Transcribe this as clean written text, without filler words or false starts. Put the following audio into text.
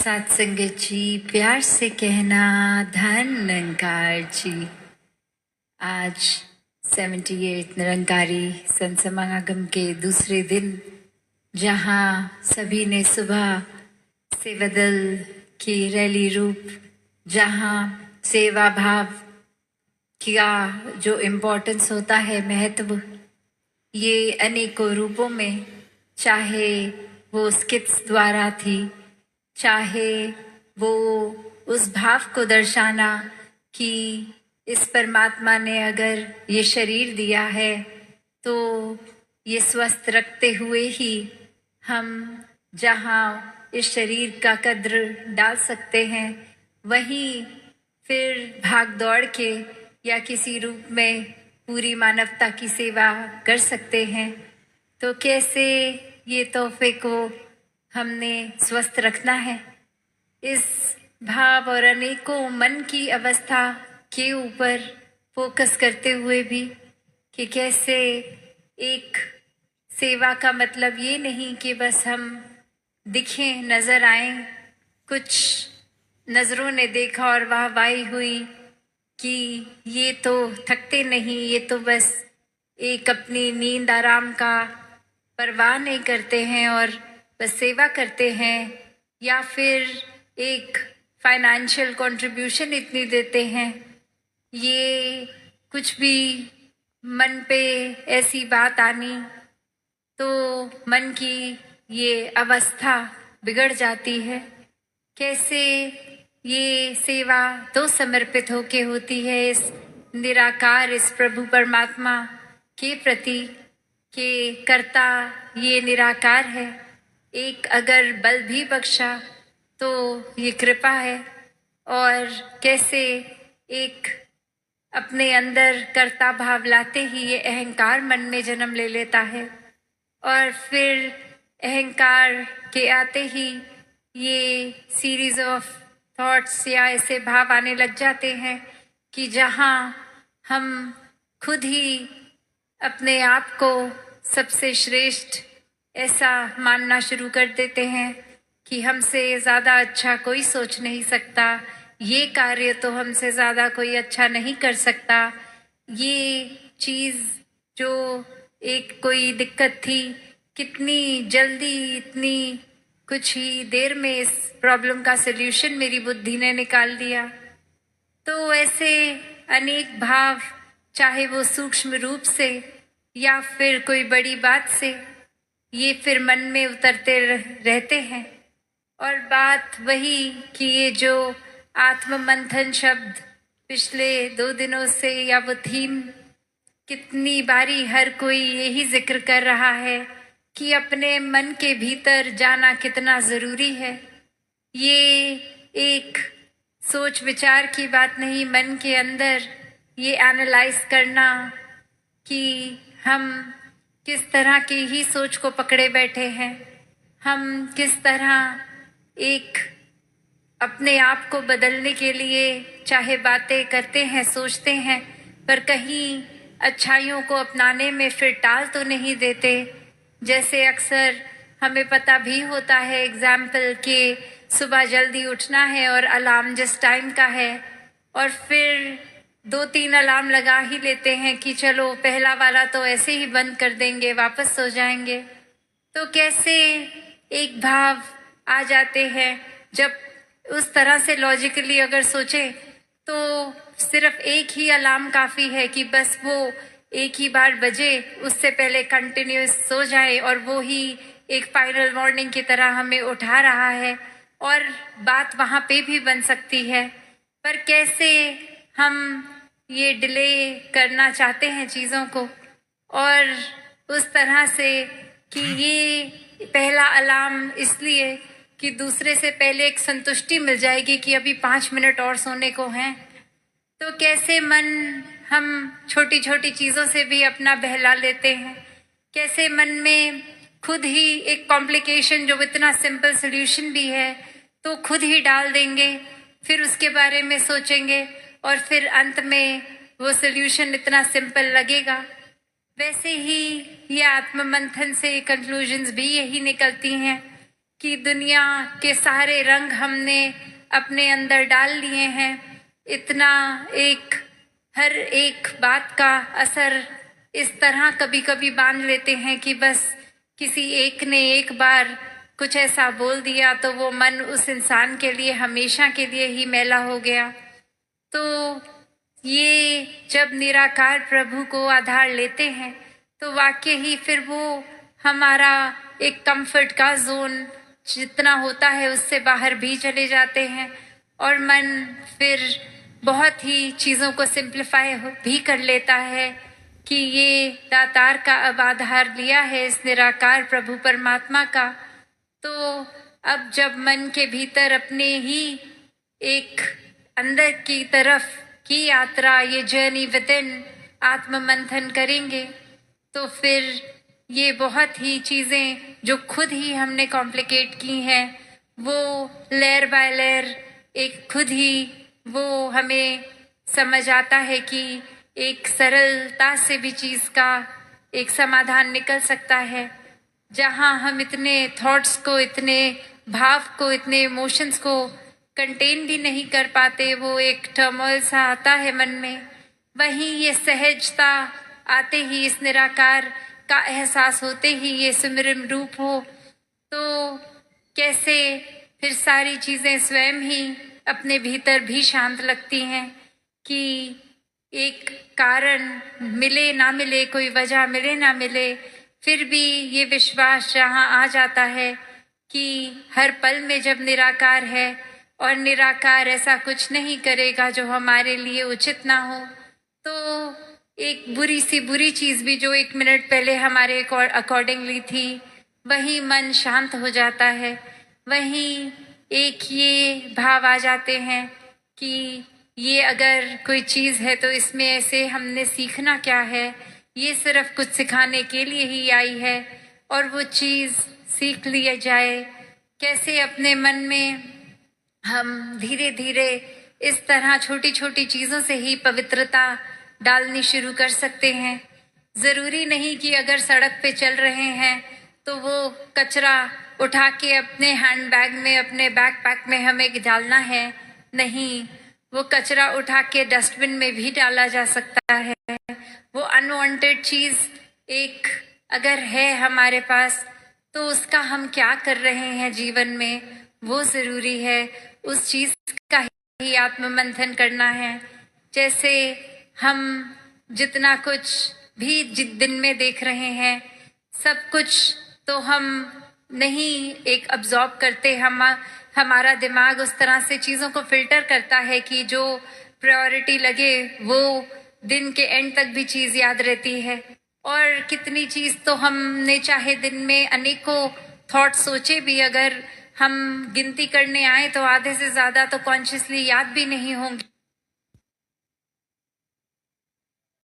साथ संगत जी, प्यार से कहना धन निरंकार जी। आज 78 निरंकारी संत समागम के दूसरे दिन, जहाँ सभी ने सुबह सेवा दल की रैली रूप, जहाँ सेवा भाव का जो इम्पोर्टेंस होता है, महत्व, ये अनेकों रूपों में, चाहे वो स्किट्स द्वारा थी, चाहे वो उस भाव को दर्शाना कि इस परमात्मा ने अगर ये शरीर दिया है तो ये स्वस्थ रखते हुए ही हम जहाँ इस शरीर का कद्र डाल सकते हैं, वहीं फिर भाग दौड़ के या किसी रूप में पूरी मानवता की सेवा कर सकते हैं। तो कैसे ये तोहफे को हमने स्वस्थ रखना है, इस भाव और अनेकों मन की अवस्था के ऊपर फोकस करते हुए भी कि कैसे एक सेवा का मतलब ये नहीं कि बस हम दिखें, नजर आएं, कुछ नजरों ने देखा और वाहवाही हुई कि ये तो थकते नहीं, ये तो बस एक अपनी नींद आराम का परवाह नहीं करते हैं और बस सेवा करते हैं, या फिर एक फाइनेंशियल कंट्रीब्यूशन इतनी देते हैं। ये कुछ भी मन पे ऐसी बात आनी तो मन की ये अवस्था बिगड़ जाती है। कैसे ये सेवा तो समर्पित होके होती है इस निराकार, इस प्रभु परमात्मा के प्रति कि कर्ता ये निराकार है। एक अगर बल भी बख्शा तो ये कृपा है, और कैसे एक अपने अंदर कर्ता भाव लाते ही ये अहंकार मन में जन्म ले लेता है, और फिर अहंकार के आते ही ये सीरीज ऑफ थॉट्स या ऐसे भाव आने लग जाते हैं कि जहाँ हम खुद ही अपने आप को सबसे श्रेष्ठ ऐसा मानना शुरू कर देते हैं कि हमसे ज़्यादा अच्छा कोई सोच नहीं सकता, ये कार्य तो हमसे ज़्यादा कोई अच्छा नहीं कर सकता। ये चीज़ जो एक कोई दिक्कत थी, कितनी जल्दी, इतनी कुछ ही देर में इस प्रॉब्लम का सल्यूशन मेरी बुद्धि ने निकाल दिया। तो ऐसे अनेक भाव, चाहे वो सूक्ष्म रूप से या फिर कोई बड़ी बात से, ये फिर मन में उतरते रहते हैं। और बात वही कि ये जो आत्म मंथन शब्द पिछले 2 दिनों से, या वो थीम, कितनी बारी हर कोई यही जिक्र कर रहा है कि अपने मन के भीतर जाना कितना ज़रूरी है। ये एक सोच विचार की बात नहीं, मन के अंदर ये एनालाइज करना कि हम किस तरह की ही सोच को पकड़े बैठे हैं, हम किस तरह एक अपने आप को बदलने के लिए चाहे बातें करते हैं, सोचते हैं, पर कहीं अच्छाइयों को अपनाने में फिर टाल तो नहीं देते। जैसे अक्सर हमें पता भी होता है, एग्जाम्पल के सुबह जल्दी उठना है और अलार्म जिस टाइम का है, और फिर 2-3 अलार्म लगा ही लेते हैं कि चलो पहला वाला तो ऐसे ही बंद कर देंगे, वापस सो जाएंगे। तो कैसे एक भाव आ जाते हैं, जब उस तरह से लॉजिकली अगर सोचे तो सिर्फ एक ही अलार्म काफ़ी है कि बस वो एक ही बार बजे, उससे पहले कंटिन्यूस सो जाए, और वो ही एक फाइनल वार्निंग की तरह हमें उठा रहा है, और बात वहाँ पे भी बन सकती है। पर कैसे हम ये डिले करना चाहते हैं चीज़ों को, और उस तरह से कि ये पहला अलार्म इसलिए कि दूसरे से पहले एक संतुष्टि मिल जाएगी कि अभी 5 मिनट और सोने को हैं। तो कैसे मन हम छोटी छोटी चीज़ों से भी अपना बहला लेते हैं, कैसे मन में खुद ही एक कॉम्प्लिकेशन जो इतना सिंपल सोल्यूशन भी है तो खुद ही डाल देंगे, फिर उसके बारे में सोचेंगे, और फिर अंत में वो सोल्यूशन इतना सिंपल लगेगा। वैसे ही ये आत्म मंथन से कंक्लूजन्स भी यही निकलती हैं कि दुनिया के सारे रंग हमने अपने अंदर डाल लिए हैं। इतना हर एक बात का असर इस तरह कभी कभी बांध लेते हैं कि बस किसी एक ने एक बार कुछ ऐसा बोल दिया तो वो मन उस इंसान के लिए हमेशा के लिए ही मैला हो गया। तो ये जब निराकार प्रभु को आधार लेते हैं तो वाकई ही फिर वो हमारा एक कंफर्ट का जोन जितना होता है उससे बाहर भी चले जाते हैं और मन फिर बहुत ही चीज़ों को सिंप्लीफाई भी कर लेता है कि ये दातार का अब आधार लिया है इस निराकार प्रभु परमात्मा का। तो अब जब मन के भीतर अपने ही एक अंदर की तरफ की यात्रा, ये जर्नी विद इन आत्म मंथन करेंगे तो फिर ये बहुत ही चीज़ें जो खुद ही हमने कॉम्प्लिकेट की हैं वो लेयर बाय लेयर एक खुद ही वो हमें समझ आता है कि एक सरलता से भी चीज़ का एक समाधान निकल सकता है। जहाँ हम इतने थॉट्स को, इतने भाव को, इतने इमोशंस को कंटेन भी नहीं कर पाते, वो एक टर्मोइल सा आता है मन में, वहीं ये सहजता आते ही, इस निराकार का एहसास होते ही ये सुमिरन रूप हो तो कैसे फिर सारी चीज़ें स्वयं ही अपने भीतर भी शांत लगती हैं कि एक कारण मिले ना मिले, कोई वजह मिले ना मिले, फिर भी ये विश्वास जहाँ आ जाता है कि हर पल में जब निराकार है और निराकार ऐसा कुछ नहीं करेगा जो हमारे लिए उचित ना हो, तो एक बुरी सी बुरी चीज़ भी जो 1 मिनट पहले हमारे अकॉर्डिंगली थी, वही मन शांत हो जाता है। वहीं एक ये भाव आ जाते हैं कि ये अगर कोई चीज़ है तो इसमें ऐसे हमने सीखना क्या है, ये सिर्फ कुछ सिखाने के लिए ही आई है और वो चीज़ सीख लिया जाए। कैसे अपने मन में हम धीरे धीरे इस तरह छोटी छोटी चीज़ों से ही पवित्रता डालनी शुरू कर सकते हैं। ज़रूरी नहीं कि अगर सड़क पे चल रहे हैं तो वो कचरा उठा के अपने हैंड बैग में, अपने बैकपैक में हमें डालना है। नहीं, वो कचरा उठा के डस्टबिन में भी डाला जा सकता है। वो अनवांटेड चीज़ एक अगर है हमारे पास तो उसका हम क्या कर रहे हैं जीवन में, वो ज़रूरी है। उस चीज़ का ही आत्म मंथन करना है। जैसे हम जितना कुछ भी दिन में देख रहे हैं, सब कुछ तो हम नहीं एक अब्जॉर्ब करते। हमारा दिमाग उस तरह से चीज़ों को फिल्टर करता है कि जो प्रायोरिटी लगे वो दिन के एंड तक भी चीज़ याद रहती है। और कितनी चीज़ तो हमने चाहे दिन में अनेकों थॉट सोचे भी, अगर हम गिनती करने आए तो आधे से ज़्यादा तो कॉन्शियसली याद भी नहीं होंगे।